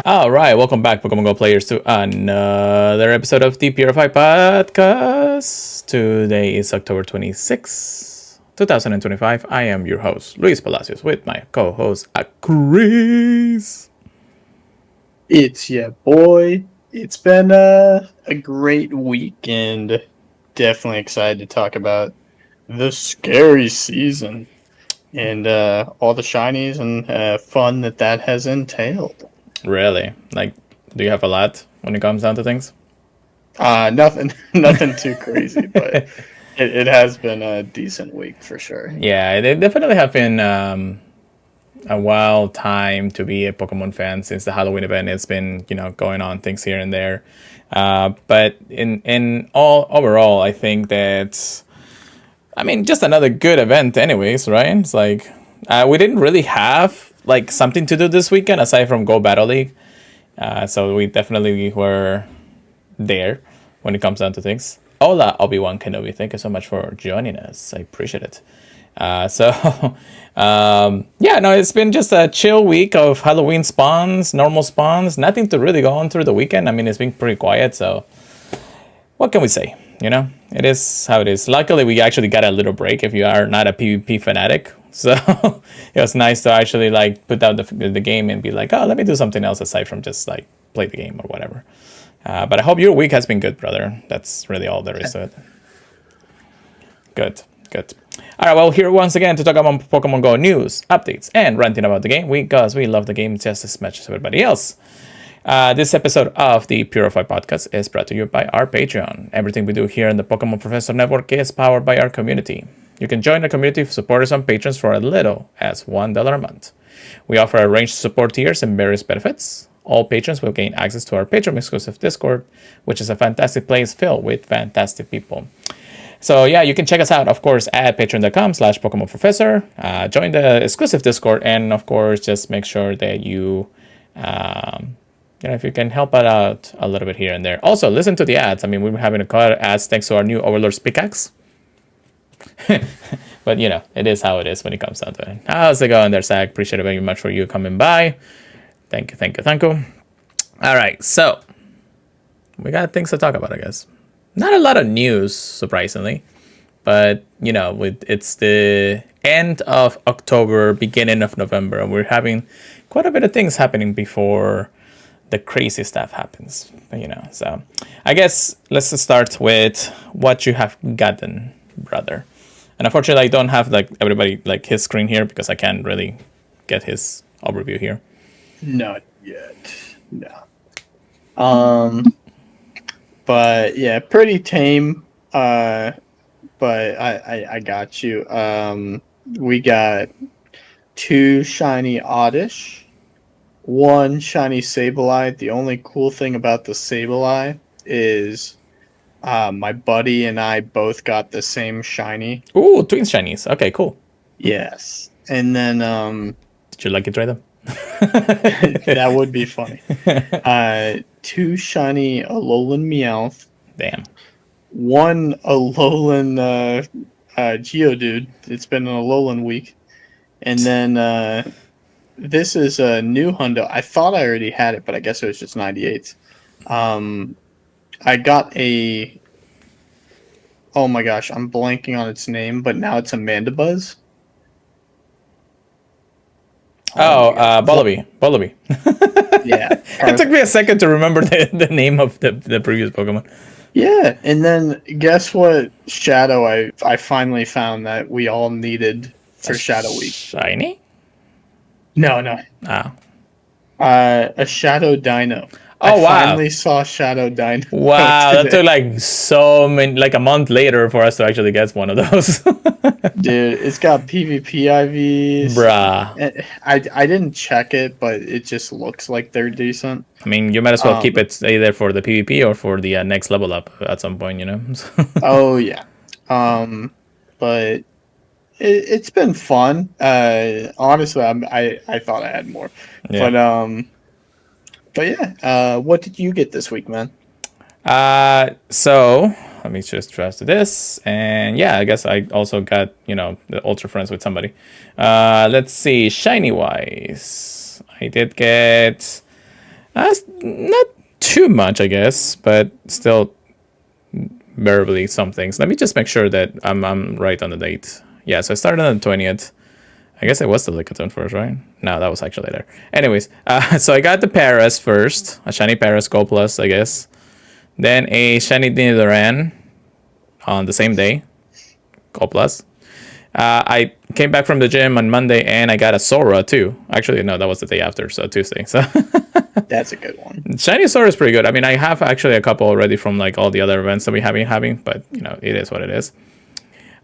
All right, welcome back, Pokemon Go players, to another episode of the Purified podcast. Today is October 26th, 2025. I am your host, Luis Palacios, with my co-host, Chris. It's yeah, boy. It's been a great week and definitely excited to talk about the scary season and all the shinies and fun that has entailed. Really? Like, do you have a lot when it comes down to things? Nothing, nothing too crazy, but it has been a decent week for sure. Yeah, they definitely have been a wild time to be a Pokemon fan since the Halloween event. It's been, going on things here and there. But in all overall, I think that, just another good event anyways, right? It's like, we didn't really have like something to do this weekend aside from Go Battle League. So we definitely were there when it comes down to things. Hola, Obi-Wan Kenobi. Thank you so much for joining us. I appreciate it. Yeah, no, it's been just a chill week of Halloween spawns, normal spawns, nothing to really go on through the weekend. It's been pretty quiet, so what can we say? It is how it is. Luckily, we actually got a little break if you are not a PvP fanatic. So it was nice to actually like put down the game and be like, oh, let me do something else aside from just like play the game or whatever. But I hope your week has been good, brother. That's really all there is to it. Good. All right, well, here once again to talk about Pokemon Go news, updates, and ranting about the game because we love the game just as much as everybody else. This episode of the Purified podcast is brought to you by our Patreon. Everything we do here in the Pokemon Professor Network is powered by our community. You can join the community of supporters and patrons for as little as $1 a month. We offer a range of support tiers and various benefits. All patrons will gain access to our Patreon exclusive Discord, which is a fantastic place filled with fantastic people. So yeah, you can check us out, of course, at patreon.com/Pokemon Professor. Join the exclusive Discord, and of course, just make sure that you, if you can help out a little bit here and there. Also, listen to the ads. We're having a cut ads thanks to our new Overlord's pickaxe. But it is how it is when it comes down to it. How's it going there, Zach? Appreciate it very much for you coming by. Thank you. All right, so we got things to talk about, I guess. Not a lot of news, surprisingly, but it's the end of October, beginning of November, and we're having quite a bit of things happening before the crazy stuff happens. So I guess let's start with what you have gotten, brother. And unfortunately, I don't have like everybody like his screen here because I can't really get his overview here. Not yet, no. But yeah, pretty tame. But I got you. We got 2 shiny Oddish, 1 shiny Sableye. The only cool thing about the Sableye is my buddy and I both got the same shiny. Ooh, twin shinies. Okay, cool. Yes. And then did you like it, try them? That would be funny. 2 shiny Alolan Meowth. Damn. 1 Alolan Geodude. It's been an Alolan week. And then this is a new hundo. I thought I already had it, but I guess it was just 98. I got a... Oh my gosh, I'm blanking on its name, but now it's a Mandibuzz. Bullaby. Yeah. It took me a second to remember the name of the previous Pokemon. Yeah, and then guess what shadow I finally found that we all needed for Shadow Week? Shiny? No. Ah. A Shadow Dino. Oh, wow. I finally saw Shadow Dino. Wow, that took like a month later for us to actually get one of those. Dude, it's got PvP IVs. Bruh. I didn't check it, but it just looks like they're decent. You might as well keep it either for the PvP or for the next level up at some point, Oh, yeah. But it's been fun. Honestly, I thought I had more. Yeah. But yeah, what did you get this week, man? So let me just trust this, and yeah, I guess I also got the ultra friends with somebody. Let's see, shiny wise, I did get Not too much, I guess, but still barely some things. Let me just make sure that I'm right on the date. Yeah, so I started on the 20th. I guess it was the Lickitung first, right? No, that was actually later. Anyways, so I got the Paras first. A shiny Paras Gold Plus, I guess. Then a shiny Nidoran on the same day. Gold Plus. I came back from the gym on Monday and I got a Sora too. Actually, no, that was the day after, so Tuesday. So That's a good one. shiny Sora is pretty good. I mean, I have actually a couple already from like all the other events that we have been having, but you know, it is what it is.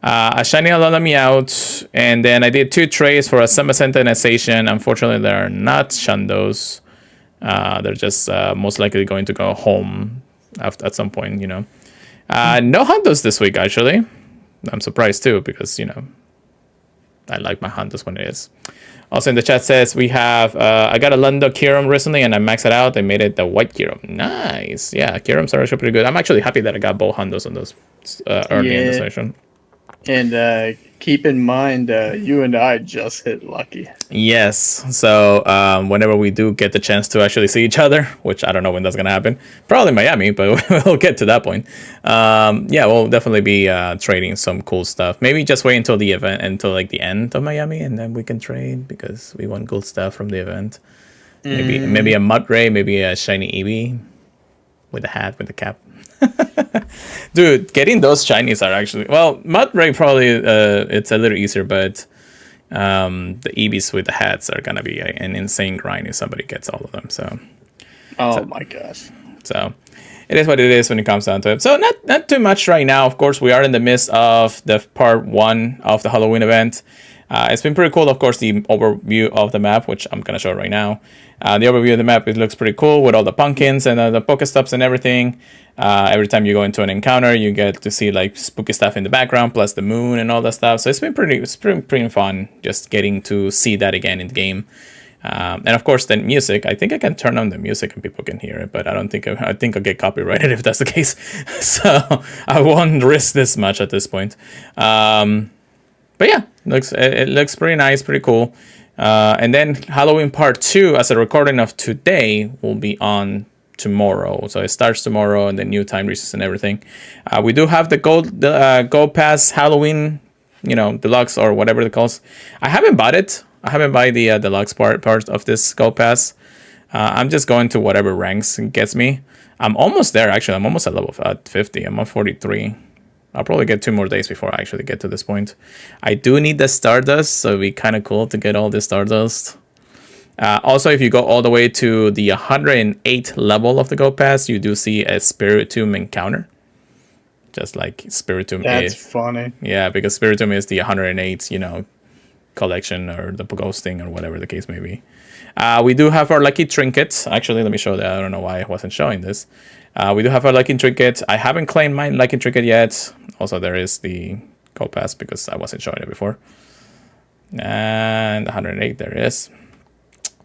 A shiny Alola Meowth, and then I did 2 trays for a Samacenta and a Zacian. Unfortunately, they're not Shandos. They're just most likely going to go home at some point, you know. No Hundos this week, actually. I'm surprised too, because, you know, I like my Hundos when it is. Also in the chat says we have, I got a Lundo Kyurem recently and I maxed it out. I made it the white Kyurem. Nice. Yeah, Kyurems are actually pretty good. I'm actually happy that I got both Hundos on those early in the session. And keep in mind, you and I just hit lucky. Yes. So whenever we do get the chance to actually see each other, which I don't know when that's going to happen, probably Miami, but we'll get to that point. Yeah, we'll definitely be trading some cool stuff. Maybe just wait until the event, until like the end of Miami, and then we can trade because we want cool stuff from the event. Maybe a Mudray, maybe a shiny Eevee with a hat, with a cap. Dude, getting those shinies are actually, well, Mudray probably it's a little easier, but the Eevees with the hats are gonna be an insane grind if somebody gets all of them. So my gosh. So it is what it is when it comes down to it. So not too much right now. Of course, we are in the midst of the part 1 of the Halloween event. It's been pretty cool, of course, the overview of the map, which I'm gonna show right now. The overview of the map, it looks pretty cool with all the pumpkins and the Pokestops and everything. Every time you go into an encounter, you get to see like spooky stuff in the background, plus the moon and all that stuff. So it's pretty fun just getting to see that again in the game. And of course, the music. I think I can turn on the music and people can hear it, but I think I'll get copyrighted if that's the case. So I won't risk this much at this point. But yeah, it looks pretty nice, pretty cool. And then Halloween Part 2, as a recording of today, will be on tomorrow. So it starts tomorrow, and the new time resets and everything. We do have the Gold Pass Halloween, you know, deluxe or whatever it calls. I haven't bought it. I haven't bought the deluxe part of this Gold Pass. I'm just going to whatever ranks it gets me. I'm almost there, actually. I'm almost at level 50. I'm on 43. I'll probably get 2 more days before I actually get to this point. I do need the Stardust, so it'd be kind of cool to get all the Stardust. Also, if you go all the way to the 108th level of the Gold Pass, you do see a Spiritomb encounter. Just like Spiritomb is. That's funny. Yeah, because Spiritomb is the 108th, you know, collection or the ghosting or whatever the case may be. We do have our lucky trinkets. Actually, let me show that. I don't know why I wasn't showing this. We do have our lucky trinket. I haven't claimed my lucky trinket yet. Also, there is the Gold Pass because I wasn't showing it before. And 108, there it is.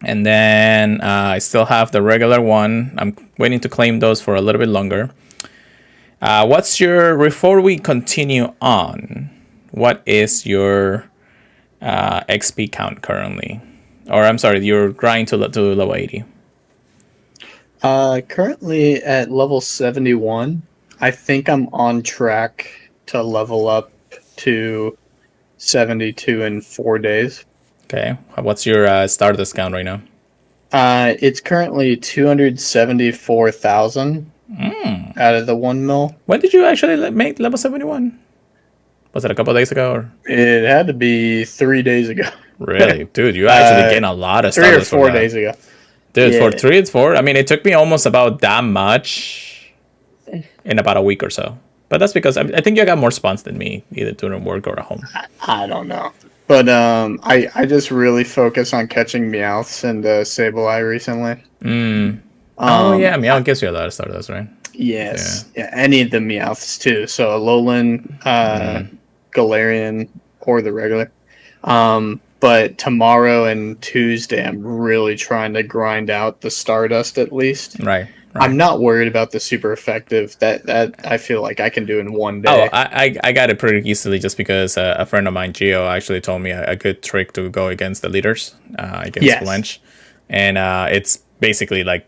And then I still have the regular one. I'm waiting to claim those for a little bit longer. Before we continue on, what is your XP count currently? Or I'm sorry, your grind to level 80. Currently at level 71. I think I'm on track to level up to 72 in 4 days. Okay. What's your Stardust count right now? It's currently 274,000 out of the 1 mil. When did you actually make level 71? Was it a couple of days ago? Or? It had to be 3 days ago. Really? Dude, you actually gained a lot of Stardust. 3 or 4 days ago. Dude, for 3 and 4, I mean, it took me almost about that much in about a week or so. But that's because I think you got more spawns than me, either doing work or at home. I don't know. But I just really focus on catching Meowths and Sableye recently. Oh, yeah, Meowth gives you a lot of Stardust, right? Yes. Yeah, any of the Meowths, too. So Alolan, Galarian, or the regular. But tomorrow and Tuesday, I'm really trying to grind out the Stardust at least. Right. I'm not worried about the super effective. That I feel like I can do in 1 day. Oh, I got it pretty easily just because a friend of mine, Gio, actually told me a good trick to go against the leaders, against Blanche. And it's basically like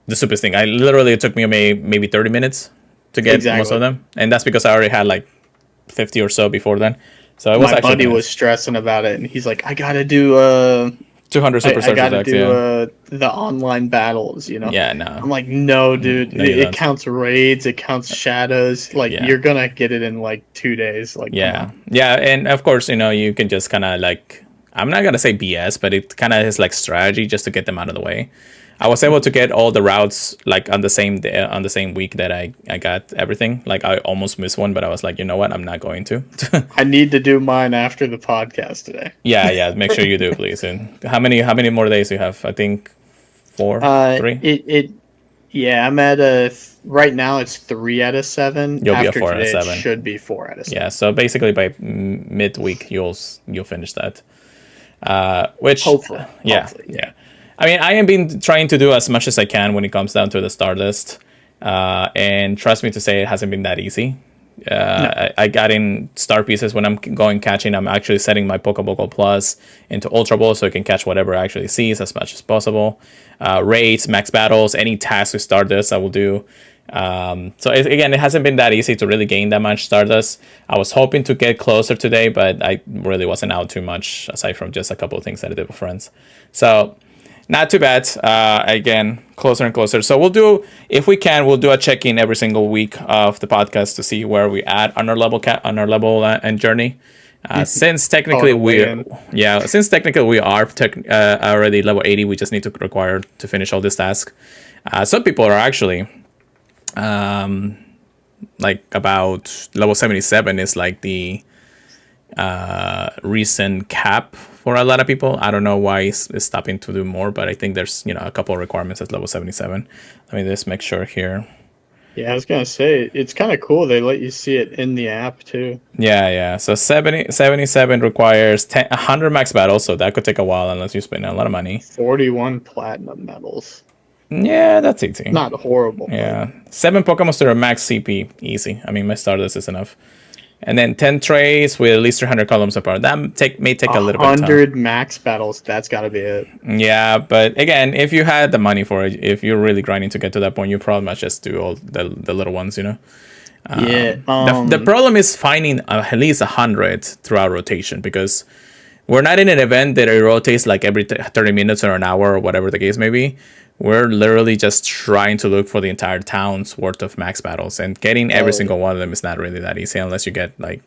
the stupidest thing. It took me maybe 30 minutes to get most of them, and that's because I already had like 50 or so before then. So it was My actually buddy nice. was stressing about it, and he's like, "I gotta do 200 I gotta attacks, do the online battles." You know? Yeah, no. I'm like, "No, dude. No, you It don't. counts raids. It counts shadows. Like Yeah. you're gonna get it in like 2 days. Like, come Yeah, on." yeah, and of course, you can just kind of like, I'm not gonna say BS, but it kind of is like strategy just to get them out of the way. I was able to get all the routes like on the same day, on the same week that I got everything. Like I almost missed one, but I was like, you know what, I'm not going to. I need to do mine after the podcast today. Yeah, make sure you do, please. And how many more days do you have? I think 4, 3. Yeah, I'm at right now it's 3 out of 7. You'll be After a 4 out of today, 7. it should be 4 out of 7. Yeah, so basically by midweek you'll finish that. Which Hopefully. Yeah. I mean, I have been trying to do as much as I can when it comes down to the star list, and trust me to say, it hasn't been that easy. No. I got in star pieces when I'm going catching. I'm actually setting my Pokeball Plus into Ultra Ball so I can catch whatever I actually sees as much as possible. Raids, max battles, any tasks with Stardust I will do. Again, it hasn't been that easy to really gain that much Stardust. I was hoping to get closer today, but I really wasn't out too much aside from just a couple of things that I did with friends. So not too bad. Again, closer and closer. So we'll do a check-in every single week of the podcast to see where we at on our level and journey. Since technically we are already level 80, we just need to require to finish all this task. Some people are actually like about level 77 is like the recent cap for a lot of people. I don't know why it's stopping to do more, but I think there's a couple of requirements at level 77. Let me just make sure here. Yeah, I was gonna say it's kind of cool. They let you see it in the app too. Yeah. So 77 requires 100 max battles, so that could take a while unless you spend a lot of money. 41 platinum medals. Yeah, that's easy. Not horrible. Yeah, 7 Pokemon to their max CP, easy. I mean, my Stardust is enough. And then 10 trays with at least 300 columns apart. That may take a little bit of time. 100 max battles, that's got to be it. Yeah, but again, if you had the money for it, if you're really grinding to get to that point, you probably must just do all the little ones, Yeah. The problem is finding at least 100 throughout rotation, because we're not in an event that it rotates like every 30 minutes or an hour or whatever the case may be. We're literally just trying to look for the entire town's worth of max battles, and getting every single one of them is not really that easy unless you get like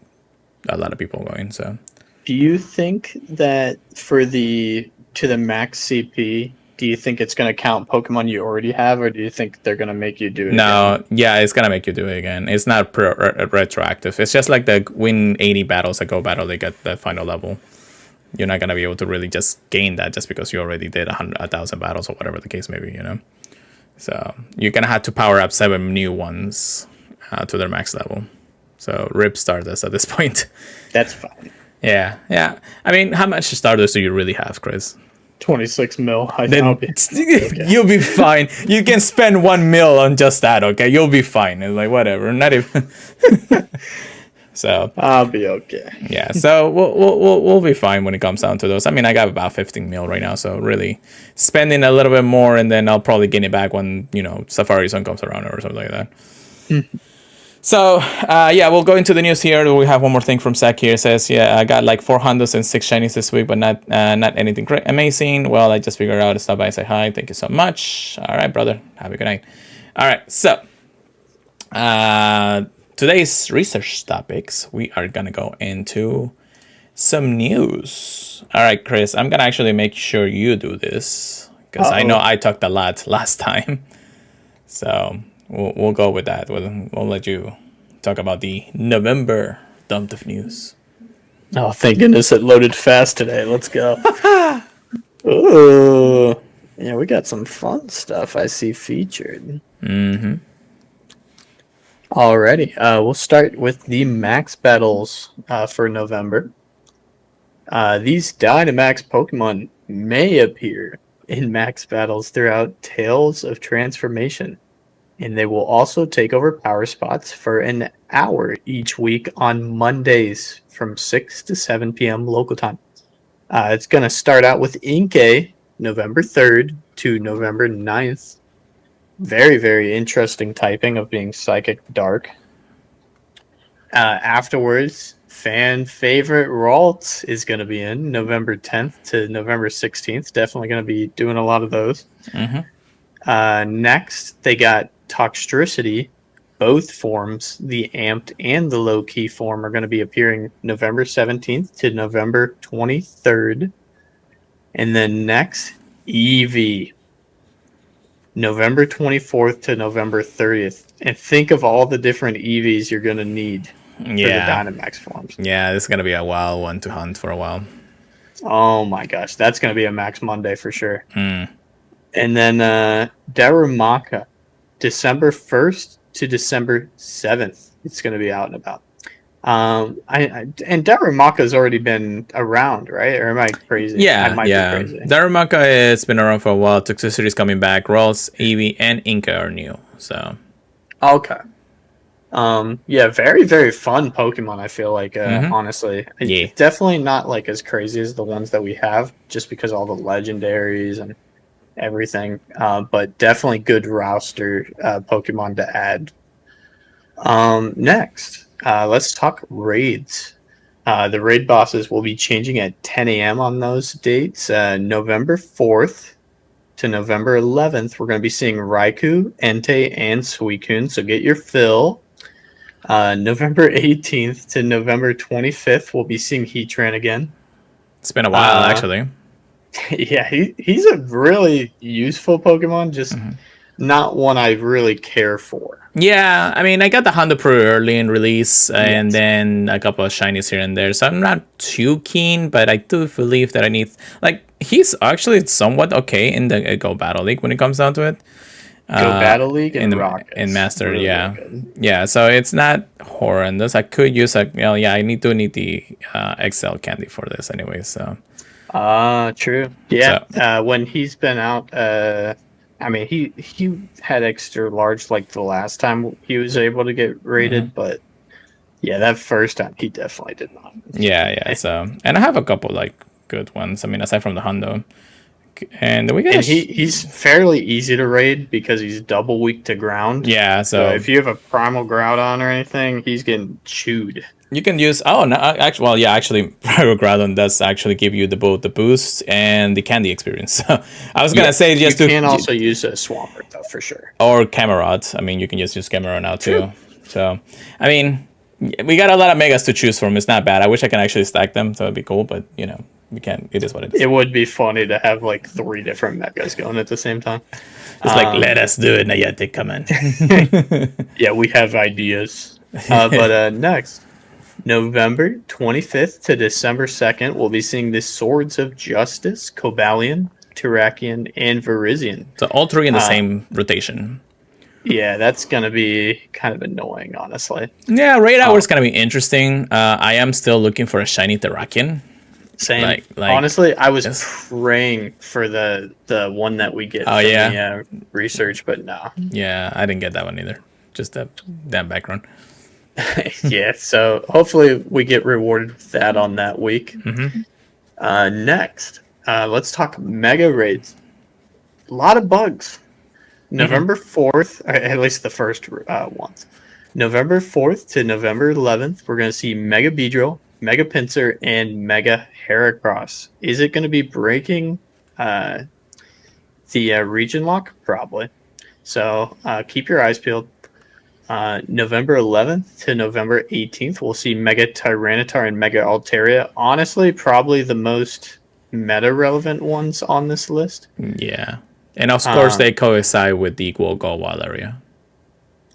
a lot of people going. So, do you think that to the max CP, do you think it's going to count Pokemon you already have, or do you think they're going to make you do it no, again? Yeah, it's going to make you do it again. It's not retroactive. It's just like the win 80 battles that go battle, they get the final level. You're not going to be able to really just gain that just because you already did 1,000 battles or whatever the case may be, So you're going to have to power up 7 new ones to their max level. So rip Stardust at this point. That's fine. Yeah. I mean, how much Stardust do you really have, Chris? 26 mil. You'll be fine. You can spend 1 mil on just that, okay? You'll be fine. It's like, whatever. Not even... So I'll be okay. Yeah, so we'll be fine when it comes down to those. I mean, I got about 15 mil right now, so really spending a little bit more, and then I'll probably gain it back when Safari Zone comes around or something like that. So we'll go into the news here. We have one more thing from Zach here. It says, I got like 400 and 6 shinies this week, but not anything great, amazing. Well, I just figured out to stop by and say hi. Thank you so much. All right, brother. Have a good night. All right, so today's research topics, we are going to go into some news. All right, Chris, I'm going to actually make sure you do this because I know I talked a lot last time. So we'll go with that. We'll let you talk about the November dump of news. Oh, thank goodness it loaded fast today. Let's go. Ooh. Yeah, we got some fun stuff I see featured. Mm-hmm. Alrighty, we'll start with the max battles for November. These Dynamax Pokemon may appear in max battles throughout Tales of Transformation, and they will also take over power spots for an hour each week on Mondays from 6 to 7 p.m. local time. It's going to start out with Inkay, November 3rd to November 9th. Very, very interesting typing of being Psychic Dark. Afterwards, fan favorite Ralt is going to be in November 10th to November 16th. Definitely going to be doing a lot of those. Next, they got Toxtricity. Both forms, the amped and the low key form, are going to be appearing November 17th to November 23rd. And then next, Eevee. November 24th to November 30th. And think of all the different EVs you're going to need for the Dynamax forms. Yeah, this is going to be a wild one to hunt for a while. Oh my gosh, that's going to be a Max Monday for sure. Mm. And then Darumaka, December 1st to December 7th. It's going to be out and about. And Darumaka's already been around, right? Or am I crazy? Yeah, I might be crazy. Darumaka has been around for a while. Toxicity is coming back. Rolls, Eevee, and Inca are new. So okay. Yeah, very, very fun Pokemon, I feel like, honestly. Yeah. Definitely not like as crazy as the ones that we have, just because all the legendaries and everything. But definitely good roster Pokemon to add. Next, let's talk raids. The raid bosses will be changing at 10 a.m. on those dates. November 4th to November 11th, we're going to be seeing Raikou, Entei, and Suicune, so get your fill. November 18th to November 25th, we'll be seeing Heatran again. It's been a while, actually. Yeah, he's a really useful Pokemon, just not one I really care for. Yeah, I mean, I got the Hondo pretty early in release, and then a couple of shinies here and there, so I'm not too keen, but I do believe that I need... Like, he's actually somewhat okay in the Go Battle League when it comes down to it. Go Battle League and Rockets. In Master, really yeah, so it's not horrendous. I could use I need the XL candy for this anyway, so... true. Yeah, so, when he's been out, I mean, he had extra large like the last time he was able to get rated, but yeah, that first time he definitely did not. Yeah. So, and I have a couple like good ones. I mean, aside from the Hondo, and we get he's fairly easy to raid because he's double weak to ground. Yeah, so if you have a Primal Groudon or anything, he's getting chewed. You can use actually Primal Groudon does actually give you both the boost and the candy experience. So I was gonna say you can also use a Swampert though for sure. Or Camerot. I mean, you can just use Camerot now too. So I mean, we got a lot of megas to choose from. It's not bad. I wish I can actually stack them, so it'd be cool. But you know, we can't. It is what it is. It would be funny to have like 3 different megas going at the same time. It's like, let us do it, Nayate. Come on. Yeah, we have ideas. But next. November 25th to December 2nd, we'll be seeing the Swords of Justice, Cobalion, Terrakion, and Virizion. So all 3 in the same rotation. Yeah, that's going to be kind of annoying, honestly. Yeah, raid hour is going to be interesting. I am still looking for a shiny Terrakion. Same. Like, honestly, I was praying for the one that we get from the research, but no. Yeah, I didn't get that one either. Just that background. Yeah, so hopefully we get rewarded with that on that week. Next, let's talk mega raids. A lot of bugs. November 4th, or at least the first ones. November 4th to November 11th, we're going to see Mega Beedrill, Mega Pinsir, and Mega Heracross. Is it going to be breaking the region lock? Probably. So keep your eyes peeled. November 11th to November 18th, we'll see Mega Tyranitar and Mega Altaria. Honestly, probably the most meta-relevant ones on this list. Yeah. And of course, they coincide with the equal Go Wild area.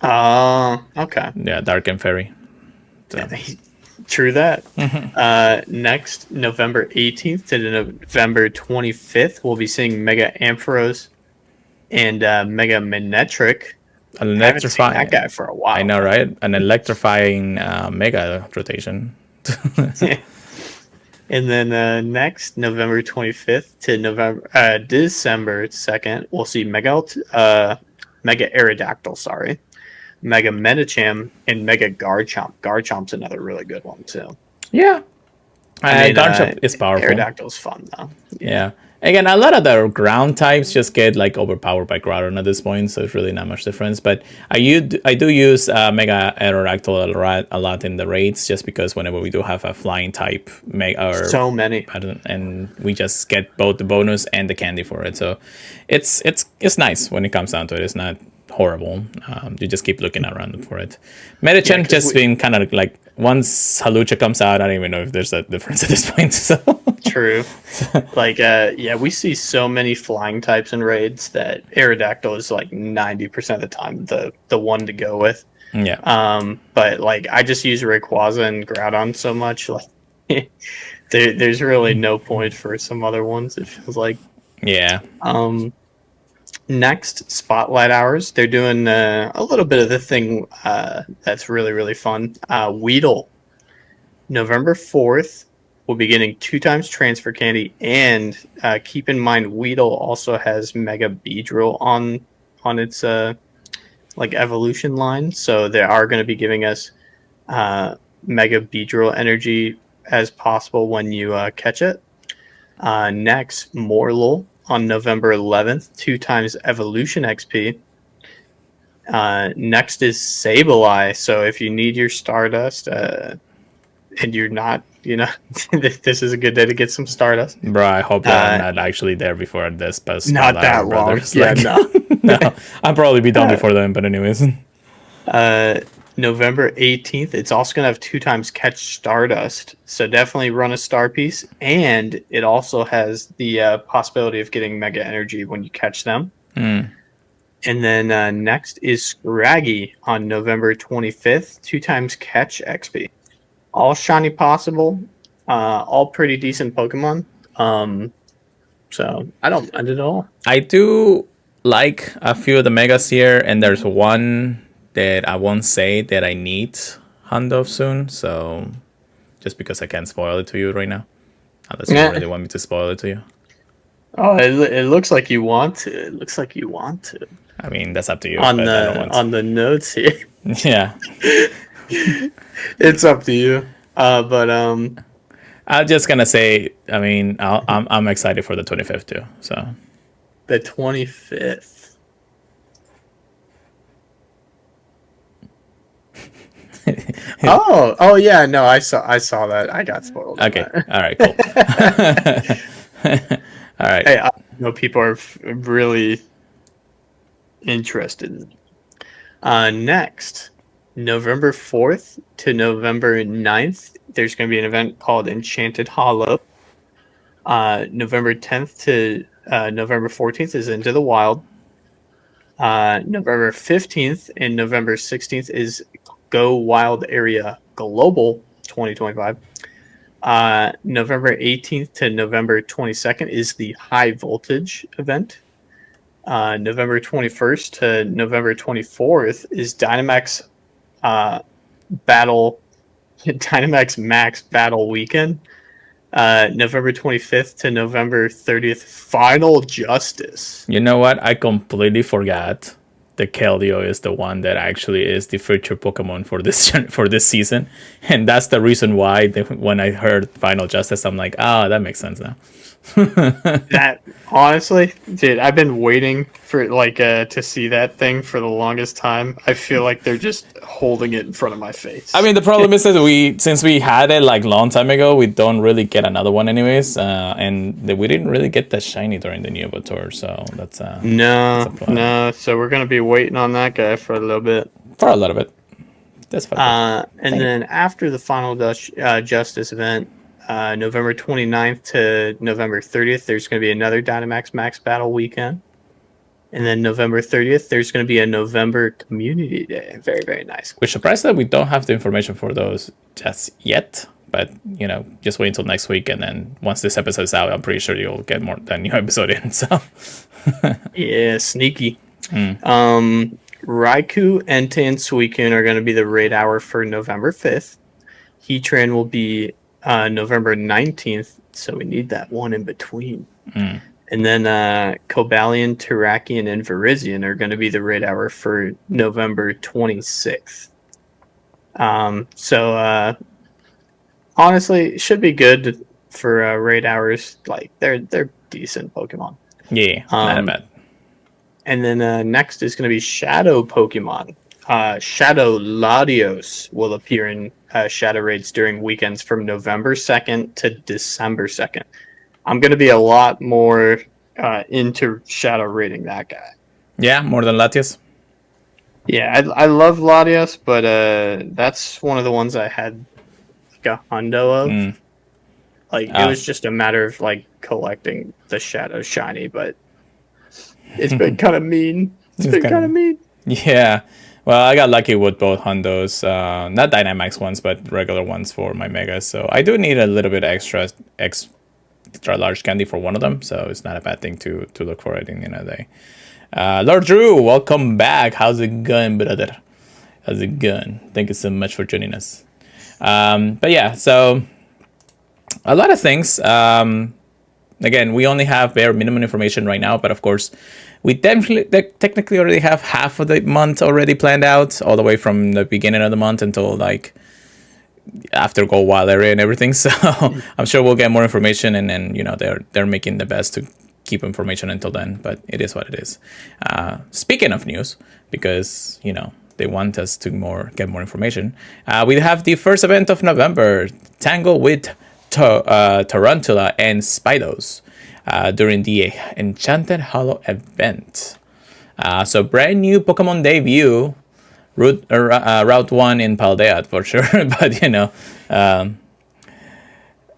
Okay. Yeah, Dark and Fairy. So. True that. Next, November 18th to November 25th, we'll be seeing Mega Ampharos and Mega Manectric. An electrifying that guy for a while. I know, right? An electrifying mega rotation. And then next, November 25th to December 2nd, we'll see Mega Aerodactyl, Mega Medicham, and Mega Garchomp. Garchomp's another really good one too. Yeah. Garchomp is powerful. Aerodactyl's fun though. Yeah. Again, a lot of the ground types just get like overpowered by Groudon at this point, so it's really not much difference. But I do use Mega Aerodactyl a lot in the raids, just because whenever we do have a flying type, so many, and we just get both the bonus and the candy for it. So it's nice when it comes down to it. It's not horrible. You just keep looking around for it. Medicham just been kind of like, once Halucha comes out, I don't even know if there's a difference at this point. So true. Like we see so many flying types in raids that Aerodactyl is like 90% of the time the one to go with. Yeah. But like I just use Rayquaza and Groudon so much, like there's really no point for some other ones, it feels like. Yeah. Next, Spotlight Hours. They're doing a little bit of the thing that's really, really fun. Weedle. November 4th, we'll be getting 2 times transfer candy. And keep in mind, Weedle also has Mega Beedrill on its like evolution line. So they are going to be giving us Mega Beedrill energy as possible when you catch it. Next, Morlul. On November 11th, 2 times Evolution XP. Next is Sableye. So if you need your Stardust and you're not, this is a good day to get some Stardust. Bro, I hope that I'm not actually there before this. But not that long. Yeah, no. I'll probably be done before then, but anyways. November 18th, it's also going to have 2 times Catch Stardust. So definitely run a Star Piece. And it also has the possibility of getting Mega Energy when you catch them. Mm. And then next is Scraggy on November 25th, 2 times Catch XP. All shiny possible. All pretty decent Pokemon. So I don't mind it at all. I do like a few of the Megas here, and there's one that I won't say that I need Hundo soon, so just because I can't spoil it to you right now. Unless you really want me to spoil it to you. Oh, it looks like you want to. It looks like you want to. I mean, that's up to you. On the notes here. Yeah. It's up to you. But I'm just gonna say, I mean, I'm excited for the 25th too. So the 25th. oh yeah, no, I saw that. I got spoiled. Okay, all right, cool. All right. Hey, I know people are really interested. Next, November 4th to November 9th, there's going to be an event called Enchanted Hollow. November 10th to November 14th is Into the Wild. November 15th and November 16th is Go Wild Area Global 2025. November 18th to November 22nd is the High Voltage event. November 21st to November 24th is Dynamax Dynamax Max Battle Weekend. November 25th to November 30th, Final Justice. You know what? I completely forgot that Keldeo is the one that actually is the future Pokemon for this season, and that's the reason why when I heard Final Justice, I'm like, that makes sense now. That honestly, dude, I've been waiting for to see that thing for the longest time. I feel like they're just holding it in front of my face. I mean, the problem is that since we had it like long time ago, we don't really get another one anyways, and we didn't really get that shiny during the Neo tour, so that's no. So we're gonna be waiting on that guy for a little bit. That's fine. And then after the Final Justice event. November 29th to November 30th, there's going to be another Dynamax Max Battle weekend. And then November 30th, there's going to be a November Community Day. Very, very nice. We're surprised that we don't have the information for those just yet. But, just wait until next week. And then once this episode is out, I'm pretty sure you'll get more than new episode in. So yeah, sneaky. Raikou, Entei, and Suicune are going to be the raid hour for November 5th. Heatran will be November 19th, so we need that one in between. And then Cobalion, Terrakion, and Virizion are going to be the raid hour for November 26th. So honestly, it should be good for raid hours. Like they're decent Pokemon. Yeah, not bad. And then next is going to be Shadow Pokemon. Shadow Latios will appear in Shadow Raids during weekends from November 2nd to December 2nd. I'm going to be a lot more into Shadow raiding that guy. Yeah, more than Latias. Yeah, I love Latios, but that's one of the ones I had like a hundo of. Like it was just a matter of like collecting the Shadow Shiny, but it's been kind of mean. It's been kind of mean. Yeah. Well, I got lucky with both Hondos, not Dynamax ones, but regular ones for my Megas. So I do need a little bit extra large candy for one of them. So it's not a bad thing to look for it in the end of the day. Lord Drew, welcome back. How's it going, brother? How's it going? Thank you so much for joining us. But yeah, so a lot of things. Again, we only have bare minimum information right now, but of course, we technically already have half of the month already planned out, all the way from the beginning of the month until like after Go Wild area and everything. So I'm sure we'll get more information, and then they're making the best to keep information until then. But it is what it is. Speaking of news, because they want us to get more information, we have the first event of November, Tangle with Tarantula and Spydos during the Enchanted Hollow Event. So brand new Pokemon debut, Route 1 in Paldea for sure. But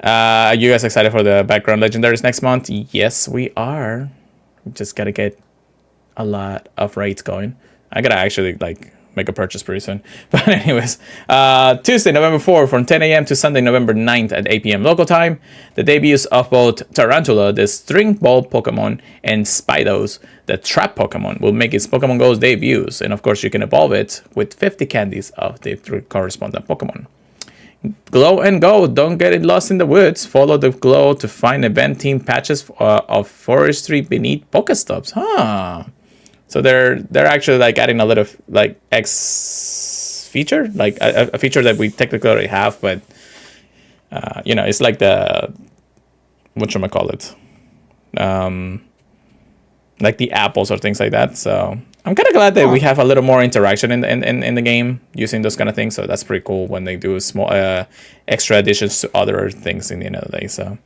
are you guys excited for the background legendaries next month? Yes, we are. We just gotta get a lot of raids going. I gotta actually make a purchase pretty soon. But anyways, Tuesday, November 4th from 10 a.m. to Sunday, November 9th at 8 p.m. local time. The debuts of both Tarantula, the String Ball Pokemon, and Spydos, the Trap Pokemon, will make its Pokemon GO's debuts. And of course, you can evolve it with 50 candies of the corresponding Pokemon. Glow and Go, don't get it lost in the woods. Follow the Glow to find event team patches of forestry beneath Pokestops. So they're actually adding a little X feature, a feature that we technically already have, but it's like the whatchamacallit, like the apples or things like that. So I'm kind of glad that we have a little more interaction in the game using those kind of things. So that's pretty cool when they do small extra additions to other things in the end of the day. So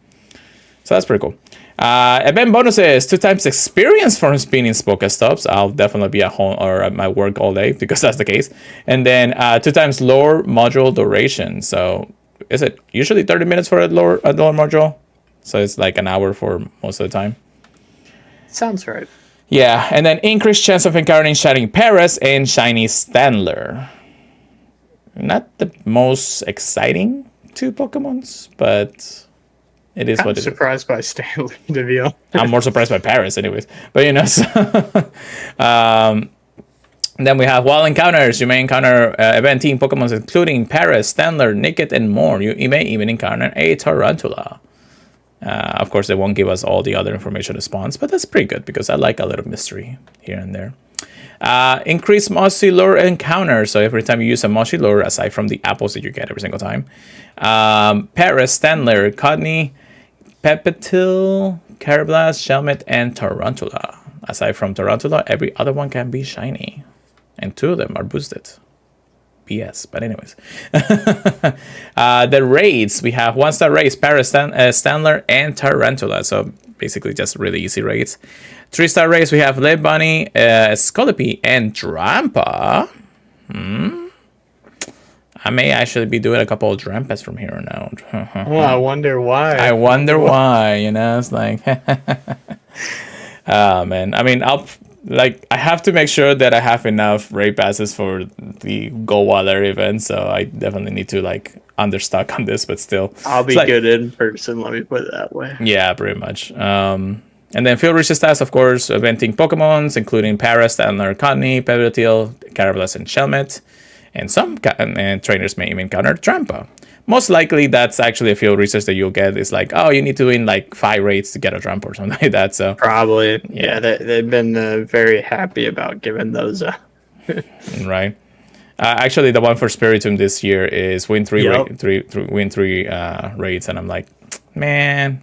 that's pretty cool. Event bonuses, 2 times experience from spinning Pokestops. I'll definitely be at home or at my work all day because that's the case. And then 2 times lore module duration. So is it usually 30 minutes for a lore module? So it's like an hour for most of the time. Sounds right. Yeah, and then increased chance of encountering Shiny Paras and Shiny Standler. Not the most exciting 2 Pokemons, but it is what it is. I'm surprised by Stanley, to be honest. I'm more surprised by Paris, anyways. But then we have Wild Encounters. You may encounter event team Pokemon including Paris, Standler, Nickit, and more. You may even encounter a Tarantula. Of course, they won't give us all the other information response, but that's pretty good because I like a little mystery here and there. Increase Mossy Lure encounter. So every time you use a Mossy Lure, aside from the apples that you get every single time, Paris, Standler, Codney, Pepetil, Carablast, Shelmet, and Tarantula. Aside from Tarantula, every other one can be shiny. And 2 of them are boosted. BS, but anyways. The raids, we have 1-star raids, Paris, Standler, and Tarantula. So basically just really easy raids. 3-star raids, we have Lead Bunny, Scolipede, and Drampa. I may actually be doing a couple of Drampas from here on out. Oh, I wonder why. It's like, oh man. I mean, I have to make sure that I have enough raid passes for the Go Wild area event, so I definitely need to understock on this, but still. I'll be good in person, let me put it that way. Yeah, pretty much. And then field research stats, of course, eventing Pokemons, including Paras, Standler, Codney, Pepetil, Carablast, and Shelmet. And some trainers may even encounter Trampa. Most likely, that's actually a field research that you'll get. It's like, oh, you need to win 5 raids to get a Trampa or something like that. So probably, yeah. They've been very happy about giving those up. Right. Actually, the one for Spiritomb this year is win three, Yep. win three raids, and I'm like, man,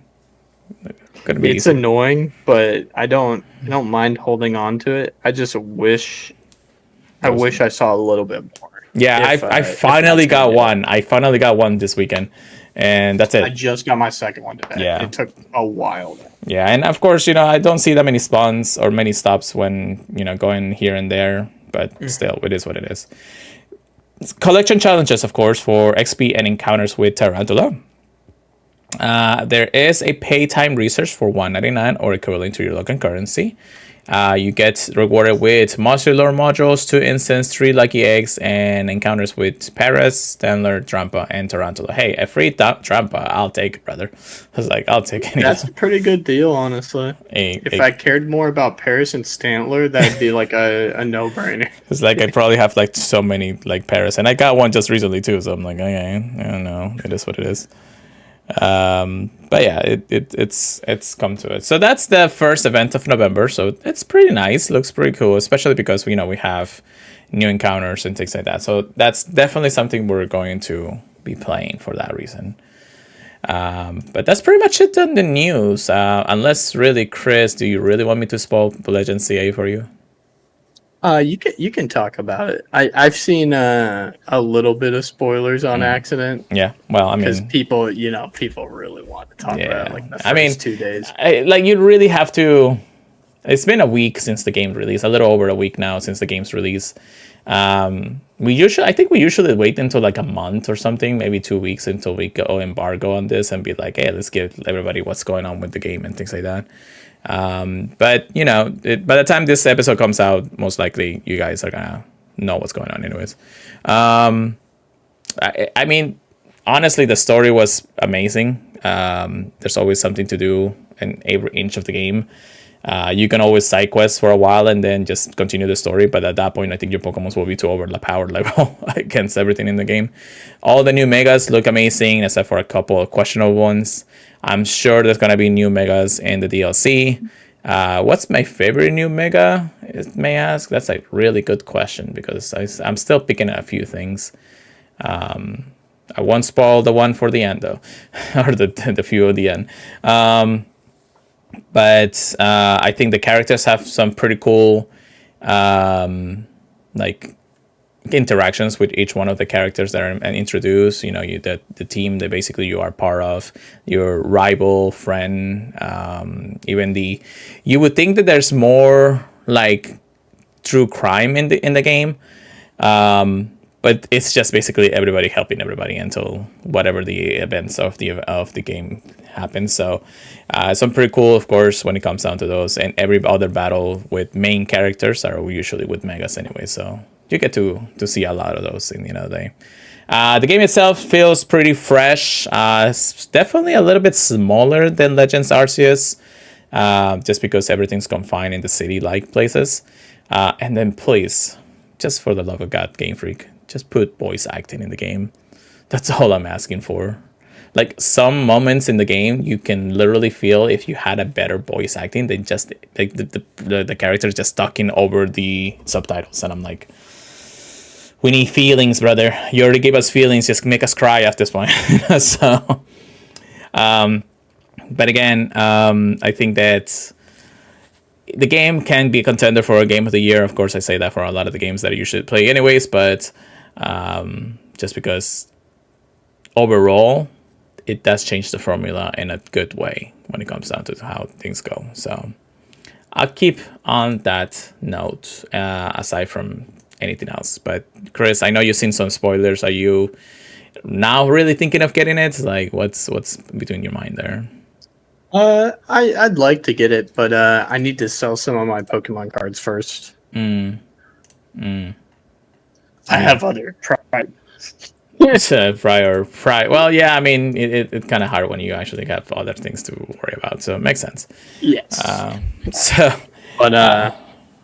gonna be It's easy. annoying, but I don't mind holding on to it. I just wish I saw a little bit more. Yeah, I If finally that's gonna got do it. one. I finally got one this weekend, and that's I it. just got my second one today. Yeah. It took a while. Yeah, and of course, I don't see that many spawns or many stops when going here and there, but still, it is what it is. Collection challenges, of course, for XP and encounters with Tarantula. There is a pay time research for $1.99 or equivalent to your local currency. You get rewarded with monster lore modules, 2 instants, 3 lucky eggs, and encounters with Paris, Stanler, Trampa, and Tarantula. Hey, a free Trampa, I'll take it, brother. I was like, I'll take it. That's a pretty good deal, honestly. If I cared more about Paris and Stantler, that'd be like a no-brainer. It's like I probably have like so many like Paris, and I got one just recently too. So I'm like, okay, I don't know. It is what it is. But yeah, it's come to it. So that's the first event of November. So it's pretty nice. Looks pretty cool, especially because we have new encounters and things like that. So that's definitely something we're going to be playing for that reason. But that's pretty much it on the news. Unless really, Chris, do you really want me to spoil Legend CA for you? You can talk about it. I've seen a little bit of spoilers on accident Yeah. Well, I because mean, people really want to talk about it, like the first 2 days. like you really have to. It's been a week since the game release, a little over a week now since the game's release. I think we usually wait until like a month or something, maybe 2 weeks until we go embargo on this and be like, hey, let's give everybody what's going on with the game and things like that. But by the time this episode comes out, most likely you guys are gonna know what's going on anyways. I mean, honestly, the story was amazing. There's always something to do in every inch of the game. You can always side quest for a while and then just continue the story, but at that point I think your Pokemon will be too overpowered level against everything in the game. All the new megas look amazing except for a couple of questionable ones. I'm sure there's gonna be new megas in the DLC. What's my favorite new mega, may I ask? That's a really good question because I'm still picking a few things. I won't spoil the one for the end though, or the few at the end. But I think the characters have some pretty cool like interactions with each one of the characters that are introduced. The team that basically you are part of, your rival, friend, even you would think that there's more like true crime in the game. But it's just basically everybody helping everybody until whatever the events of the game happens. So some pretty cool, of course, when it comes down to those. And every other battle with main characters are usually with megas anyway. So you get to see a lot of those in the end of the day. The game itself feels pretty fresh. It's definitely a little bit smaller than Legends Arceus, just because everything's confined in the city-like places. And then please, just for the love of God, Game Freak, just put voice acting in the game. That's all I'm asking for. Like some moments in the game, you can literally feel if you had a better voice acting than just like the characters just talking over the subtitles. And I'm like, we need feelings, brother. You already gave us feelings. Just make us cry at this point. So, but again, I think that the game can be a contender for a game of the year. Of course, I say that for a lot of the games that you should play anyways, but just because overall, it does change the formula in a good way when it comes down to how things go. So I'll keep on that note, aside from anything else. But Chris, I know you've seen some spoilers. Are you now really thinking of getting it? Like, what's between your mind there? I'd like to get it, but I need to sell some of my Pokemon cards first. I have other pride. Prior. Well, yeah, I mean, it's kind of hard when you actually have other things to worry about, so it makes sense. Yes. But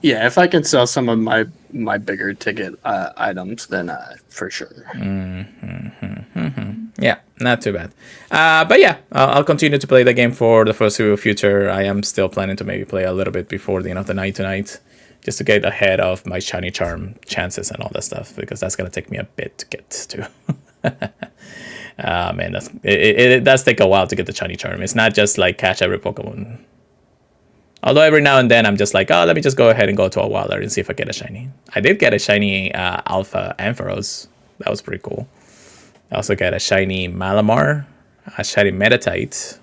yeah, if I can sell some of my bigger ticket items, then for sure. Yeah, not too bad. But yeah, I'll continue to play the game for the foreseeable future. I am still planning to maybe play a little bit before the end of the night tonight. just to get ahead of my shiny charm chances and all that stuff, because that's gonna take me a bit to get to. Man, it does take a while to get the shiny charm. It's not just like catch every Pokemon. Although every now and then I'm just like, oh, let me just go ahead and go to a Wilder and see if I get a shiny. I did get a shiny Alpha Ampharos. That was pretty cool. I also got a shiny Malamar, a shiny Meditite.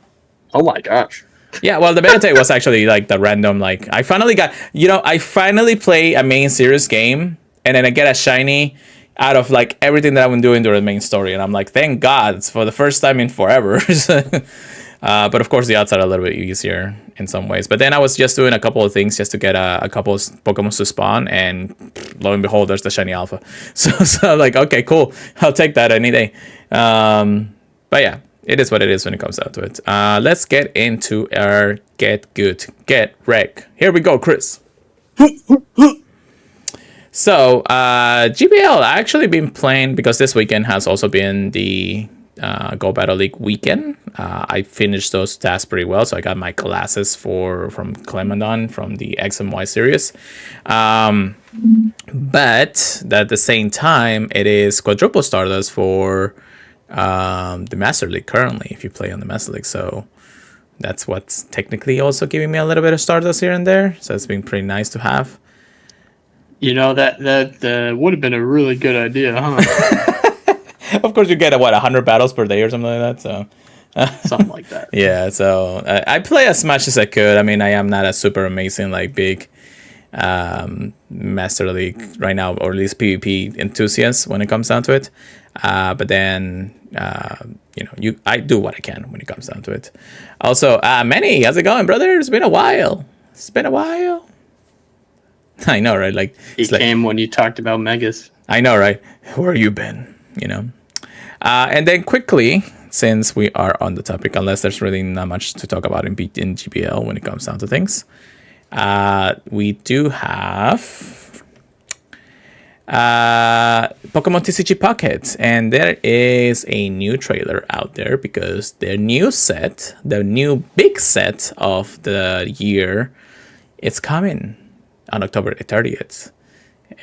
Oh my gosh. Yeah, well, the Meditite was actually like the random, like, I finally play a main series game, and then I get a shiny out of like everything that I've been doing during the main story, and I'm like, thank God, it's for the first time in forever. But of course, the odds are a little bit easier in some ways. But then I was just doing a couple of things just to get a couple of Pokemon to spawn, and lo and behold, there's the shiny Alpha. So I'm like, okay, cool, I'll take that any day. But yeah, it is what it is when it comes down to it. Let's get into our Get Rekt. Here we go, Chris. So, GBL, I actually been playing, because this weekend has also been the Go Battle League weekend. I finished those tasks pretty well, so I got my classes from Clemendon from the X and Y series. But at the same time, it is quadruple Stardust for the Master League currently, if you play on the Master League. So that's what's technically also giving me a little bit of Stardust here and there. So it's been pretty nice to have. You know, that would have been a really good idea, huh? Of course, you get 100 battles per day or something like that. So something like that. Yeah. So I play as much as I could. I mean, I am not a super amazing like big Master League right now, or at least PvP enthusiast when it comes down to it. But then I do what I can when it comes down to it. Also, Manny, how's it going, brother? It's been a while. I know, right? Like he came when you talked about Megas. I know, right? Where you been? And then quickly, since we are on the topic, unless there's really not much to talk about in GBL when it comes down to things, we do have Pokemon TCG Pocket, and there is a new trailer out there because the new big set of the year, it's coming on October 30th,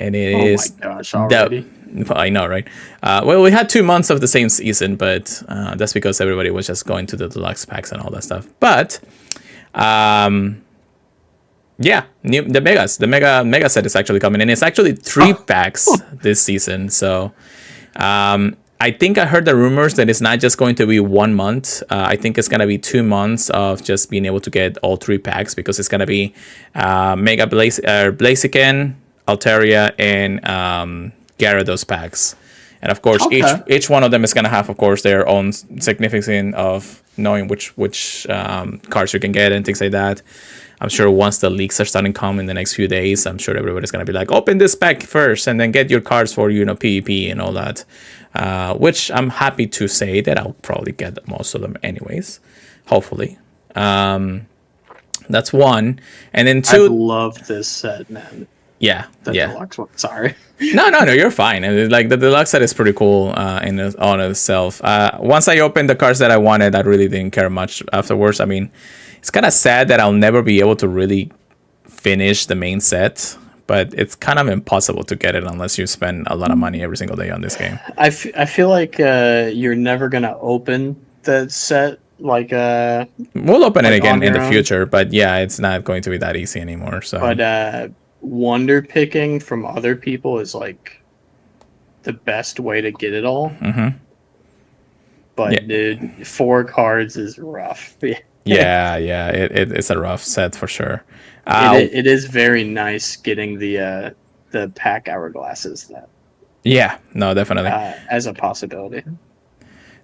and it is. Oh my gosh! Already. I know, right? Well, we had 2 months of the same season, but that's because everybody was just going to the deluxe packs and all that stuff. But yeah, the mega set is actually coming, and it's actually 3 packs this season. So I think I heard the rumors that it's not just going to be 1 month. I think it's gonna be 2 months of just being able to get all 3 packs, because it's gonna be Mega Blaziken, Altaria, and Gyarados packs. And of course, each one of them is going to have, of course, their own significance of knowing which cards you can get and things like that. I'm sure once the leaks are starting to come in the next few days, I'm sure everybody's going to be like, open this pack first and then get your cards for, PvP and all that. Which I'm happy to say that I'll probably get most of them anyways, hopefully. That's one. And then 2... I love this set, man. Yeah, the deluxe one. Sorry. No, you're fine. And like the deluxe set is pretty cool on itself. Once I opened the cards that I wanted, I really didn't care much afterwards. I mean, it's kind of sad that I'll never be able to really finish the main set, but it's kind of impossible to get it unless you spend a lot of money every single day on this game. I feel like you're never gonna open the set. Like we'll open it again in the future, but yeah, it's not going to be that easy anymore. So, but wonder picking from other people is like the best way to get it all. Mm-hmm. But yeah. Dude, 4 cards is rough. yeah, it's a rough set for sure. It is very nice getting the pack hourglasses. Yeah, no, definitely as a possibility.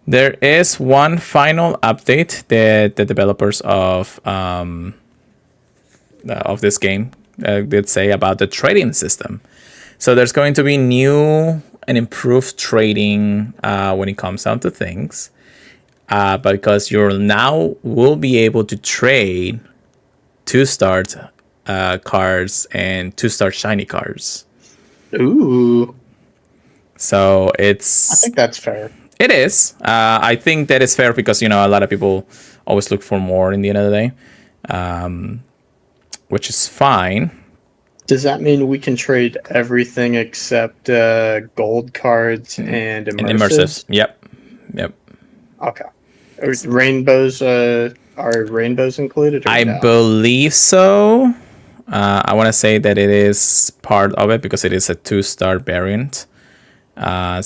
There is one final update that the developers of this game did say about the trading system. So there's going to be new and improved trading when it comes down to things, because you now will be able to trade 2-star cards and 2-star shiny cards. Ooh. So I think that's fair. It is. I think that is fair because, a lot of people always look for more in the end of the day, which is fine. Does that mean we can trade everything except gold cards and And immersives? immersives. Yep. Okay. Rainbows are rainbows included? Or I no? believe so. I want to say that it is part of it because it is a 2-star variant. I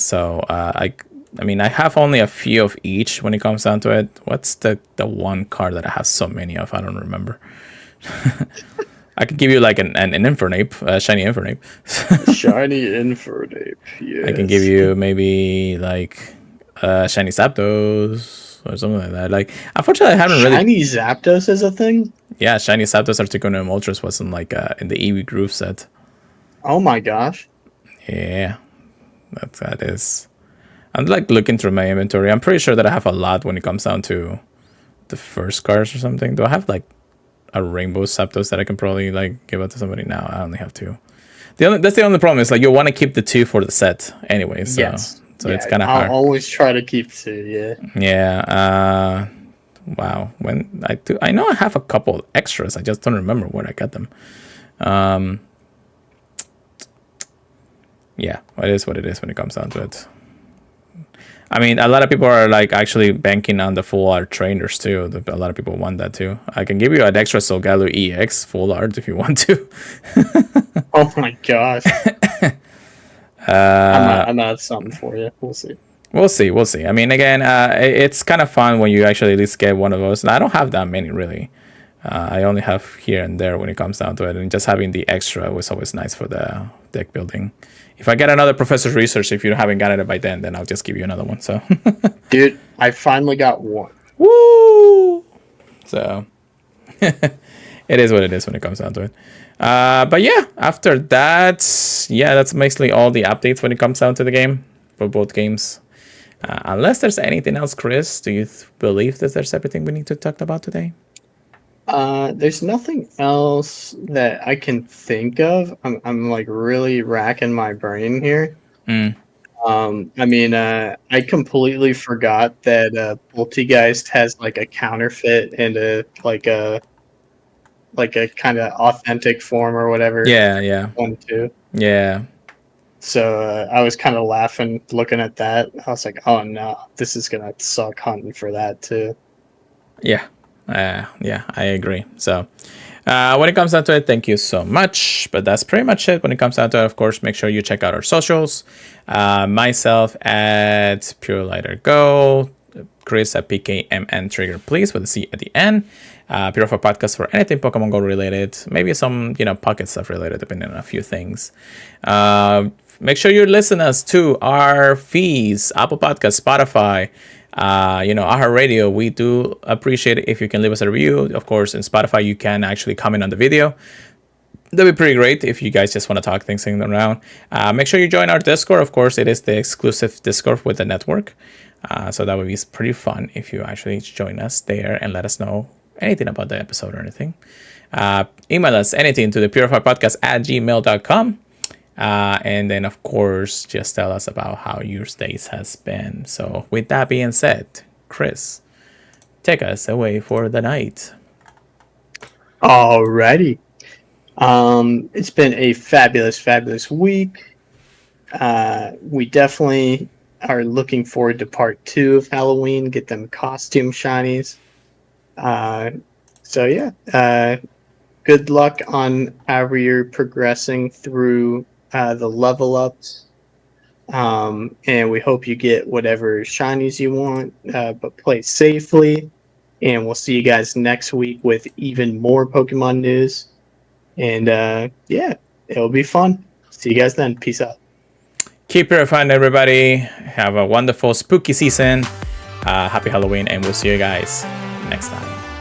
mean, I have only a few of each when it comes down to it. What's the one card that I have so many of? I don't remember. I could give you like an Infernape, shiny Infernape. Shiny Infernape. Yes. I can give you maybe like shiny Zapdos or something like that. Like, unfortunately, I haven't really. Shiny Zapdos is a thing? Yeah, shiny Zapdos Articuno Ultras wasn't like in the Eevee Groove set. Oh my gosh. Yeah, that is. I'm like looking through my inventory. I'm pretty sure that I have a lot when it comes down to the first cards or something. Do I have like a rainbow Zapdos that I can probably like give out to somebody now? I only have 2. That's the only problem is like you want to keep the 2 for the set anyway. So, Yes. So it's kind of hard. I'll always try to keep 2. Yeah. Yeah. Wow. When I know I have a couple extras. I just don't remember where I got them. Yeah, it is what it is when it comes down to it. I mean, a lot of people are like actually banking on the full art trainers too. A lot of people want that too. I can give you an extra Solgaloo EX full art if you want to. Oh my gosh. I'm out something for you. We'll see. We'll see. I mean, again, it's kind of fun when you actually at least get one of those. And I don't have that many really. I only have here and there when it comes down to it. And just having the extra was always nice for the deck building. If I get another Professor's Research, if you haven't gotten it by then I'll just give you another one. So, dude, I finally got one. Woo! So, it is what it is when it comes down to it. But yeah, after that, yeah, that's basically all the updates when it comes down to the game for both games. Unless there's anything else, Chris, do you believe that there's everything we need to talk about today? There's nothing else that I can think of. I'm like really racking my brain here. I mean, I completely forgot that Poltergeist has like a counterfeit and a kind of authentic form or whatever. Yeah. 1, 2. Yeah. So I was kind of laughing looking at that. I was like, oh no, this is gonna suck hunting for that too. Yeah. Yeah, I agree. So when it comes down to it, thank you so much. But that's pretty much it when it comes down to it. Of course, make sure you check out our socials. Myself at Pure Lighter Go, Chris at PKMN Trigger Please with a C at the end. Purified Podcast for anything Pokemon Go related, maybe some pocket stuff related, depending on a few things. Make sure you listen us to our feeds, Apple Podcasts, Spotify, our radio. We do appreciate it if you can leave us a review. Of course, in Spotify, you can actually comment on the video. That'd be pretty great if you guys just want to talk things around. Make sure you join our Discord. Of course, it is the exclusive Discord with the network. So that would be pretty fun if you actually join us there and let us know anything about the episode or anything. Email us anything to the purifiedpodcast@gmail.com. And then, of course, just tell us about how your days has been. So with that being said, Chris, take us away for the night. Alrighty. It's been a fabulous week. We definitely are looking forward to part 2 of Halloween, get them costume shinies. So yeah, good luck on however you're progressing through the level ups. And we hope you get whatever shinies you want, but play safely. And we'll see you guys next week with even more Pokemon news. And yeah, it'll be fun. See you guys then. Peace out. Keep purifying, everybody. Have a wonderful spooky season. Happy Halloween, and we'll see you guys next time.